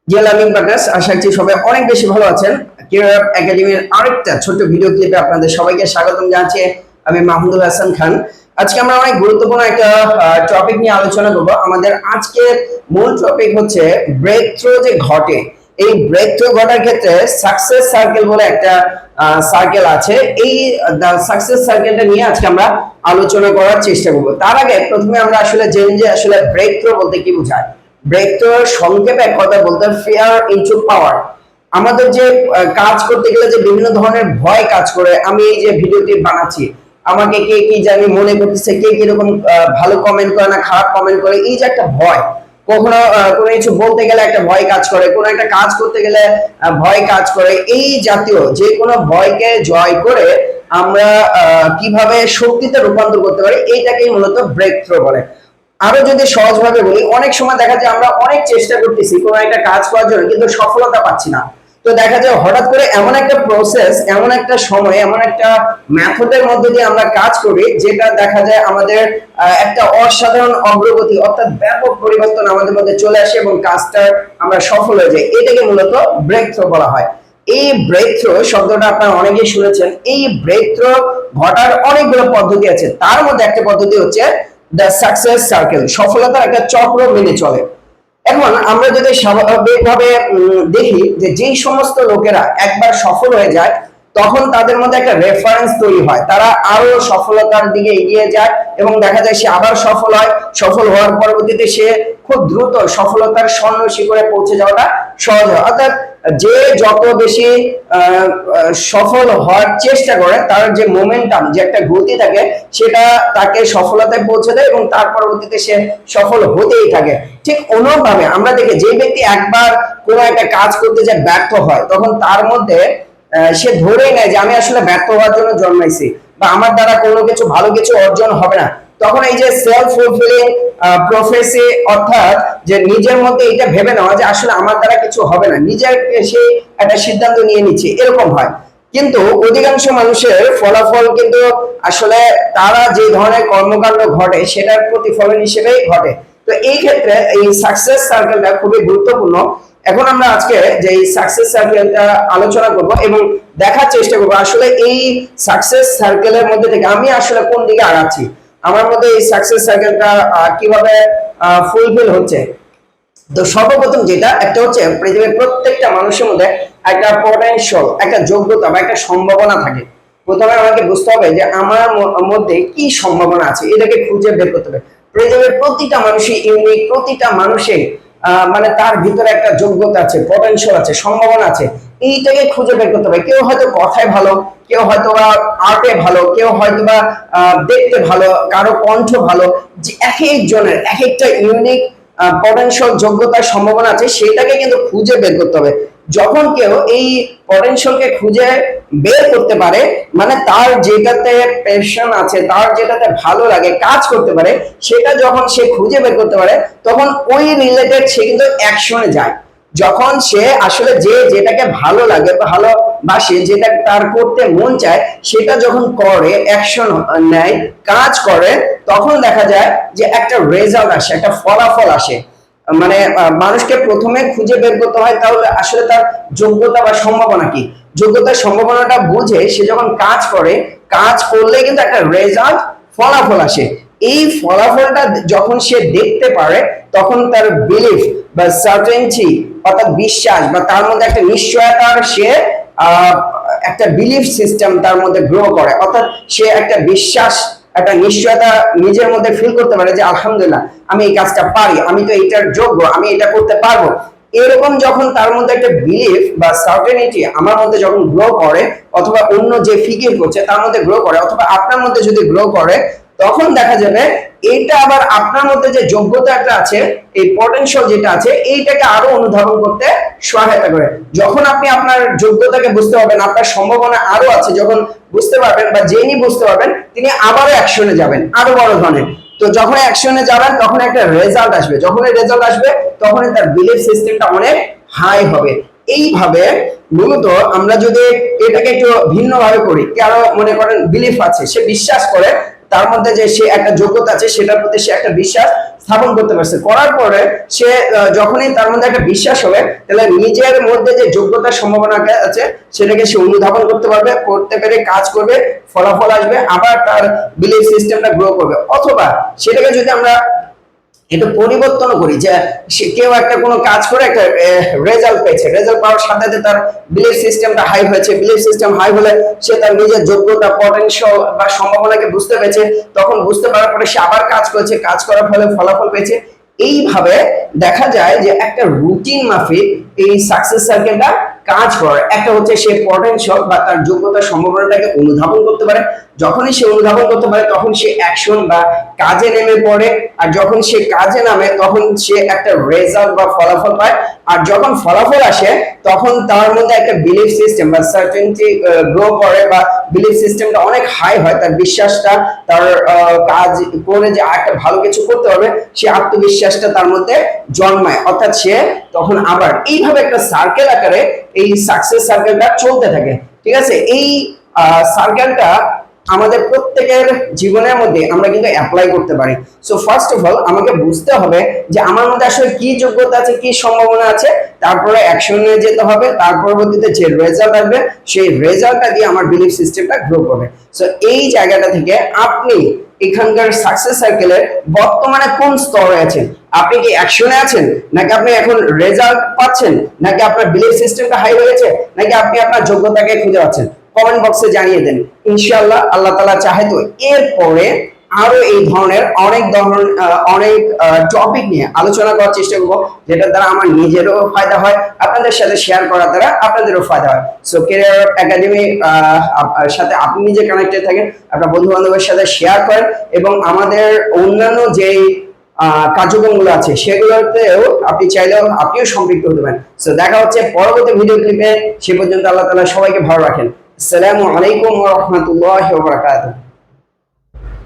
Deer learning partners, আশা করছি সবাই অনেক বেশি ভালো আছেন। কেরিয়ার একাডেমির আরেকটা ছোট্ট ভিডিও ক্লিপে আপনাদের সবাইকে স্বাগতম জানাচ্ছি। আমি মাহমুদুল হাসান খান। আজকে আমরা অনেক গুরুত্বপূর্ণ একটা টপিক নিয়ে আলোচনা করব। আমাদের আজকের মূল টপিক হচ্ছে ব্রেক থ্রু যে ঘটে, এই ব্রেক থ্রু ঘটার ক্ষেত্রে সাকসেস সার্কেল বলে একটা সার্কেল আছে। এই সাকসেস সার্কেলটা নিয়ে আজকে আমরা আলোচনা করার চেষ্টা করব। তার আগে প্রথমে আমরা আসলে জেনে যে আসলে ব্রেক থ্রু বলতে কি বোঝায়। ব্রেক থ্রু সংক্ষেপে এক কথা বলতে ফিয়ার ইনটু পাওয়ার। আমাদের যে কাজ করতে গেলে যে বিভিন্ন ধরনের ভয় কাজ করে, আমি এই যে ভিডিওটি বানাচ্ছি, আমাকে কে কি জানি মনে করতেছে, কে কিরকম ভালো কমেন্ট করে না খারাপ কমেন্ট করে, এই যে একটা ভয়, কখনো কোনো কিছু বলতে গেলে একটা ভয় কাজ করে, কোনো একটা কাজ করতে গেলে ভয় কাজ করে। এই জাতীয় যে কোনো ভয়কে জয় করে আমরা কিভাবে শক্তিতে রূপান্তর করতে পারি, এইটাকেই মূলত ব্রেক থ্রু বলে। আরো যদি সহজভাবে বলি, অনেক সময় দেখা যায় আমরা অনেক চেষ্টা করতেছি কোনো একটা কাজ করার জন্য, কিন্তু সফলতা পাচ্ছি না। তো দেখা যায় হঠাৎ করে এমন একটা প্রসেস, এমন একটা সময়, এমন একটা মেথডের মধ্যে দিয়ে আমরা কাজ করি, যেটা দেখা যায় আমাদের একটা অসাধারণ অগ্রগতি অর্থাৎ ব্যাপক পরিবর্তন আমাদের মধ্যে চলে আসে এবং কাজটা আমরা সফল হয়ে যাই। এটাকে মূলত ব্রেক থ্রু বলা হয়। এই ব্রেক থ্রু শব্দটা আপনারা অনেকেই শুনেছেন। এই ব্রেক থ্রু ঘটার অনেকগুলো পদ্ধতি আছে, তার মধ্যে একটা পদ্ধতি হচ্ছে দ্য সাকসেস সার্কেল, সফলতার একটা চক্র মেনে চলে। এখন আমরা যদি স্বাভাবিকভাবে দেখি যে যেই সমস্ত লোকেরা একবার সফল হয়ে যায়, তখন তাদের মধ্যে একটা রেফারেন্স তৈরি হয়, তারা আরো সফলতার দিকে এগিয়ে যায় এবং দেখা যায় সে আবার সফল হয়। সফল হওয়ার পরবর্তীতে সে খুব দ্রুত সফলতার স্বর্ণ শিখরে পৌঁছে যাওয়াটা সহজ হয়। অর্থাৎ যে যত বেশি সফল হওয়ার চেষ্টা করে, তার যে মোমেন্টাম, যে একটা গতি থাকে, সেটা তাকে সফলতায় পৌঁছে দেয় এবং তার পরবর্তীতে সে সফল হতেই থাকে। ঠিক অনুরূপভাবে আমরা দেখি যে ব্যক্তি একবার কোনো একটা কাজ করতে যে ব্যর্থ হয়, তখন তার মধ্যে সে ধরেই নেয় যে আমি আসলে ব্যর্থ হওয়ার জন্য জন্মাইছি বা আমার দ্বারা কোনো কিছু ভালো কিছু অর্জন হবে না। তখন এই যে সেলফ ফুলফিলিং প্রফেসি, অর্থাৎ যে নিজের মধ্যে এটা ভেবে নেওয়া যে আসলে আমার দ্বারা কিছু হবে না, নিজের সে একটা সিদ্ধান্ত নিয়ে নিচ্ছে, এরকম হয়। কিন্তু অধিকাংশ মানুষের ফলাফল কিন্তু আসলে তারা যে ধরনের কর্মকাণ্ড ঘটে সেটার প্রতিফলন হিসেবেই ঘটে। তো এই ক্ষেত্রে এই সাকসেস সার্কেলটা খুবই গুরুত্বপূর্ণ। এখন আমরা আজকে যে সাকসেস সার্কেলটা আলোচনা করব এবং দেখার চেষ্টা করব আসলে এই সাকসেস সার্কেলের মধ্যে থেকে আমি আসলে কোন দিকে আগাচ্ছি, আমার মধ্যে এই সাকসেস সার্কেলটা কিভাবে ফুলফিল হচ্ছে। তো সর্বপ্রথম যেটা একটা হচ্ছে, পৃথিবীর প্রত্যেকটা মানুষের মধ্যে একটা পটেনশিয়াল, একটা যোগ্যতা বা একটা সম্ভাবনা থাকে। প্রথমে আমাকে বুঝতে হবে যে আমার মধ্যে কি সম্ভাবনা আছে, এটাকে খুঁজে বের করতে হবে। পৃথিবীর প্রতিটা মানুষই ইউনিক, প্রতিটা মানুষের মানে তার ভিতরে একটা যোগ্যতা আছে, পটেনশিয়াল আছে, সম্ভাবনা আছে। এইটাকে খুঁজে বের করতে হবে। কেউ হয়তো কথায় ভালো, কেউ হয়তো বা আর্টে ভালো, কেউ হয়তো বা দেখতে ভালো, কারো কণ্ঠ ভালো। যে এক একজনের এক একটা ইউনিক পটেনশিয়াল, যোগ্যতার সম্ভাবনা আছে, সেটাকে কিন্তু খুঁজে বের করতে হবে। যখন কেউ এই পটেনশিয়ালকে খুঁজে বের করতে পারে, মানে তার যেটাতে প্যাশন আছে, তার যেটাতে ভালো লাগে, কাজ করতে পারে, সেটা যখন সে খুঁজে বের করতে পারে, তখন ওই রিলেটেড সে কিন্তু অ্যাকশনে যায়। যখন সে আসলে যে যেটাকে ভালো লাগে, ভালোবাসে, যেটা তার করতে মন চায়, সেটা যখন করে, অ্যাকশন নেয়, কাজ করে, তখন দেখা যায় যে একটা রেজাল্ট আসে, একটা ফলাফল আসে। মানে মানুষকে প্রথমে খুঁজে বের করতে হয় তাহলে আসলে তার যোগ্যতা বা সম্ভাবনা কি। যোগ্যতার সম্ভাবনাটা বুঝে সে যখন কাজ করে, কাজ করলে কিন্তু একটা রেজাল্ট, ফলাফল আসে। এই ফলাফলটা যখন সে দেখতে পারে, তখন তার বিলিফ বা সার্টেনটি, অর্থাৎ বিশ্বাস, বা তার মধ্যে একটা নিশ্চয়তার সে একটা বিলিফ সিস্টেম তার মধ্যে গ্রো করে। অর্থাৎ সে একটা বিশ্বাস, একটা নিশ্চয়তা নিজের মধ্যে ফিল করতে পারে যে আলহামদুলিল্লাহ আমি এই কাজটা পারি, আমি তো এটার যোগ্য, আমি এটা করতে পারবো। এরকম যখন তার মধ্যে একটা বিলিফ বা সার্টেনিটি আমার মধ্যে যখন গ্রো করে, অথবা অন্য যে ফিকির করছে তার মধ্যে গ্রো করে, অথবা আপনার মধ্যে যদি গ্রো করে, তখন দেখা যাবে এইটা আবার আপনার মধ্যে যে যোগ্যতাটা আছে, এই পটেনশিয়াল যেটা আছে, এইটাকে আরো অনুধাবন করতে সহায়তা করে। যখন আপনি আপনার যোগ্যতাকে বুঝতে পারবেন, আপনার সম্ভাবনা আরো আছে, যখন বুঝতে পারবেন বা যিনি বুঝতে পারবেন, তিনি আবারও অ্যাকশনে যাবেন আরো বড় ধরনের। তো যখন অ্যাকশনে যাবেন, তখন একটা রেজাল্ট আসবে। যখন এই রেজাল্ট আসবে, তখন তার বিলিফ সিস্টেমটা অনেক হাই হবে। এইভাবে মূলত আমরা যদি এটাকে একটু ভিন্নভাবে করি, কারো মনে করেন বিলিফ আছে, সে বিশ্বাস করে তার মধ্যে যে সে একটা যোগ্যতা আছে, সেটার প্রতি সে একটা বিশ্বাস স্থাপন করতে পারছে, করার পরে সে যখনই তার মধ্যে একটা বিশ্বাস হবে, তাহলে নিজের মধ্যে যে যোগ্যতার সম্ভাবনা আছে সেটাকে সে অনুধাবন করতে পারবে, করতে পেরে কাজ করবে, ফলাফল আসবে, আবার তার বিলিফ সিস্টেমটা গ্রো করবে। অথবা সেটাকে যদি আমরা একটু পরিবর্তন করি, যে সে কেউ একটা কোনো কাজ করে একটা রেজাল্ট পেয়েছে, রেজাল্ট পাওয়ার সাথে সাথে তার বিলিফ সিস্টেমটা হাই হয়েছে, বিলিফ সিস্টেম হাই হলে সে তার নিজের যোগ্যতা, পটেনশিয়াল বা সম্ভাবনাকে বুঝতে পেরেছে, তখন বুঝতে পারার পরে সে আবার কাজ করেছে, কাজ করার ফলে ফলাফল পেয়েছে। এইভাবে দেখা যায় যে একটা রুটিন মাফিক এই সাকসেস সার্কেলটা কাজ করে। একটা হচ্ছে সে পটেনশিয়াল বা তার যোগ্যতা, সম্ভাবনাটাকে অনুধাবন করতে পারে, যখনই সে অনুধাবন করতে পারে তখন সে অ্যাকশন বা কাজে নেমে পড়ে, আর যখন সে কাজে নামে তখন সে একটা রেজাল্ট বা ফলাফল পায়, আর যখন ফলাফল আসে তখন তার মধ্যে একটা বিলিফ সিস্টেম বা সার্টেনটি গ্রো করে, বা বিলিফ সিস্টেমটা অনেক হাই হয়, তার বিশ্বাসটা, তার কাজ করে যে একটা ভালো কিছু করতে পারবে সে আত্মবিশ্বাসটা তার মধ্যে জন্মায়, অর্থাৎ সে তখন আবার এইভাবে একটা সার্কেল আকারে এই সাকসেস সার্কেলটা চলতে থাকে। ঠিক আছে, এই সার্কেলটা আমাদের প্রত্যেকের জীবনের মধ্যে আমরা কিন্তু অ্যাপ্লাই করতে পারি। সো ফার্স্ট অফ অল আমাকে বুঝতে হবে যে আমার মধ্যে আসলে কি যোগ্যতা আছে, কি সম্ভাবনা আছে, তারপরে অ্যাকশনে যেতে হবে, তার পরবর্তীতে যে রেজাল্ট আসবে সেই রেজাল্টটা দিয়ে আমার বিলিফ সিস্টেমটা গ্রো করবে। সো এই জায়গাটা থেকে আপনি এখানকার সাকসেস সার্কেলের বর্তমানে কোন স্তরে আছেন? আপনি কি অ্যাকশনে আছেন, নাকি আপনি এখন রেজাল্ট পাচ্ছেন, নাকি আপনার বিলিফ সিস্টেমটা হাই হয়েছে, নাকি আপনি আপনার যোগ্যতাকে খুঁজে পাচ্ছেন? কমেন্ট বক্সে জানিয়ে দেন। ইনশাআল্লাহ আল্লাহ তাআলা চাহে তো এরপরে আরো এই ধরনের অনেক টপিক নিয়ে আলোচনা করার চেষ্টা করবো, যেটার দ্বারা আমার নিজেরও ফায়দা হয়, আপনাদের সাথে শেয়ার করার দ্বারা আপনাদেরও ফায়দা হয়। সো ক্যারিয়ার একাডেমি সাথে আপনি নিজে কানেক্টেড থাকেন, আপনার বন্ধু বান্ধবের সাথে শেয়ার করেন, এবং আমাদের অন্যান্য যেই কার্যক্রমগুলো আছে সেগুলোতেও আপনি চাইলেও আপনিও সম্পৃক্ত হতে পারেন। সো দেখা হচ্ছে পরবর্তী ভিডিও ক্লিপে। সে পর্যন্ত আল্লাহ তাআলা সবাইকে ভালো রাখেন। আসসালামু আলাইকুম ওয়া রাহমাতুল্লাহি ওয়া বারাকাতুহু।